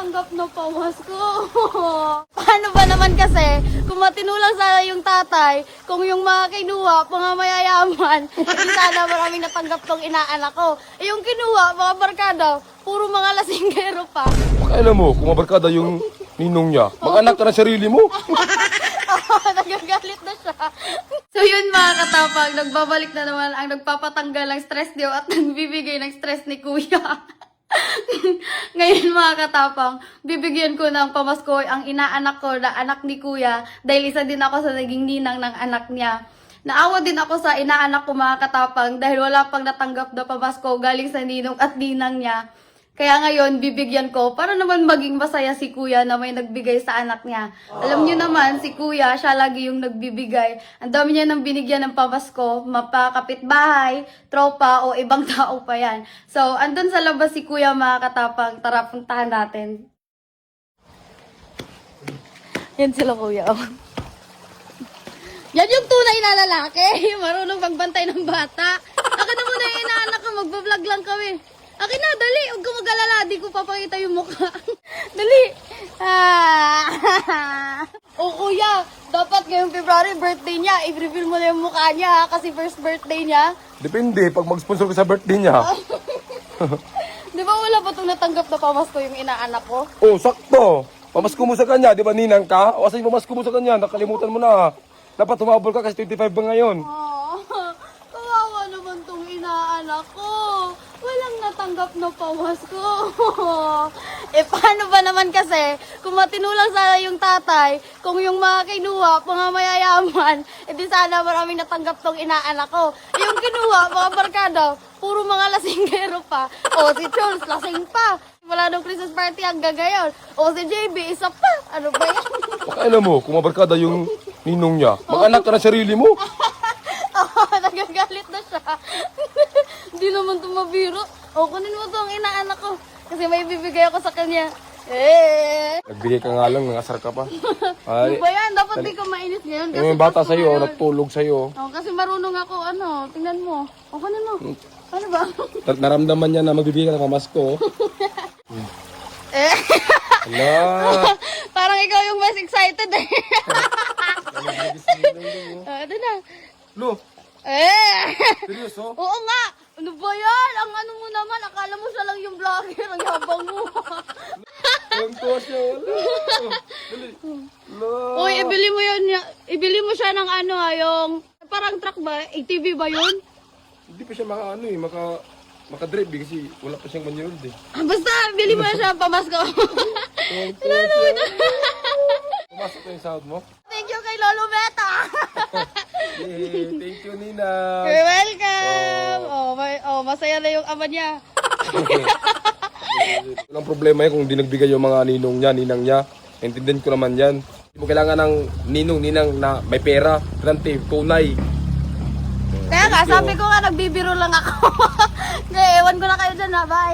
natanggap na pamasko. Paano ba naman kasi, kung matinulang sana yung tatay, kung yung mga kinuha, mga mayayaman, hindi sana maraming natanggap tong inaanak ko. Eh, yung kinuha, mga barkada, puro mga lasinggero pa. Pakailan mo, kung mabarkada yung ninong niya, mag-anak ka ng sarili mo. Nagagalit na siya. So yun mga katapang, nagbabalik na naman ang nagpapatanggal ng stress niyo at nagbibigay ng stress ni Kuya. Ngayon mga katapang, bibigyan ko ng pamasko ang inaanak ko na anak ni Kuya dahil isa din ako sa naging ninang ng anak niya. Naawa din ako sa inaanak ko mga katapang dahil wala pang natanggap na pamasko galing sa ninong at ninang niya. Kaya ngayon, bibigyan ko para naman maging masaya si Kuya na may nagbigay sa anak niya. Alam niyo naman, si Kuya, siya lagi yung nagbibigay. Ang dami niya nang binigyan ng pamasko, mapakapitbahay, tropa, o ibang tao pa yan. So, andun sa labas si Kuya mga katapang. Tara, puntahan natin. Yan sila Kuya. Yan yung tunay na lalaki. Marunong magbantay ng bata. Akin na muna yung inaanak ko, magbablog lang kami. Akin na, dali. Huwag ka mag-alala. Di ko papakita yung mukha. Dali. O kuya, dapat ngayong February birthday niya. I-reveal mo na yung mukha niya kasi first birthday niya. Depende, pag mag-sponsor ka sa birthday niya. Di ba wala pa itong natanggap na pamasko yung inaanak ko? Oh, sakto. Pamasko mo sa kanya, di ba ninang ka? O asa yung pamasko mo sa kanya, nakalimutan mo na. Dapat tumabol ka kasi 25 ba ngayon? Kawawa naman tong inaanak ko. Walang natanggap na pamasko. Eh, paano ba naman kasi, kung matinulang sana yung tatay, kung yung mga kinuha, mga mayayaman, edi sana maraming natanggap tong inaanak ko. Eh, yung kinuha, mga barkada, puro mga lasinggero pa. O, si Charles, lasing pa. Wala nung Christmas party hanggang ngayon. O, si JB, isa pa. Ano ba yan? Pakailan mo, kung mabarkada yung ninong niya, mag-anak ka ng sarili mo. Nagagalit na siya. Hindi naman tumabiro. O, kunin mo to ang inaanak ko. Kasi may bibigay ako sa kanya. Nagbigay ka nga lang, nangasar ka pa. Ano ba yan? Dapat di ka mainit ngayon. Kasi Yung bata Pasko sa'yo, ngayon. nagtulog sa'yo. O, kasi marunong ako, tingnan mo. O, kunin mo. Ano ba? Naramdaman niya na magbibigay ka ng pamasko. Hala. Parang ikaw yung mas excited eh. Ito na. Lo, Eh! seryoso? Oo nga! Ano ba yan? Ang ano mo naman, akala mo siya lang yung vlogger, ang yabang mo. Ang tuwa siya, wala. Dali. Lo. Uy, ibili mo siya ng yung parang truck ba? ATV ba yun? Hindi pa siya makadrive kasi wala pa siyang manyod eh. Basta, bili mo na siya ng pamasko. Ang tuwa siya. Pumasok na yung sahod mo? Thank you kay Lolo Beta. Thank you, Nina. You're welcome. Masaya na yung ama niya. Walang problema yan kung di nagbigay yung mga ninong niya, ninang niya. Intindihan ko naman yan. Hindi mo kailangan ng ninong na may pera, grante, tunay. Kaya nga, sabi ko nga, nagbibiro lang ako. Kaya ewan ko na kayo dyan, ha? Bye.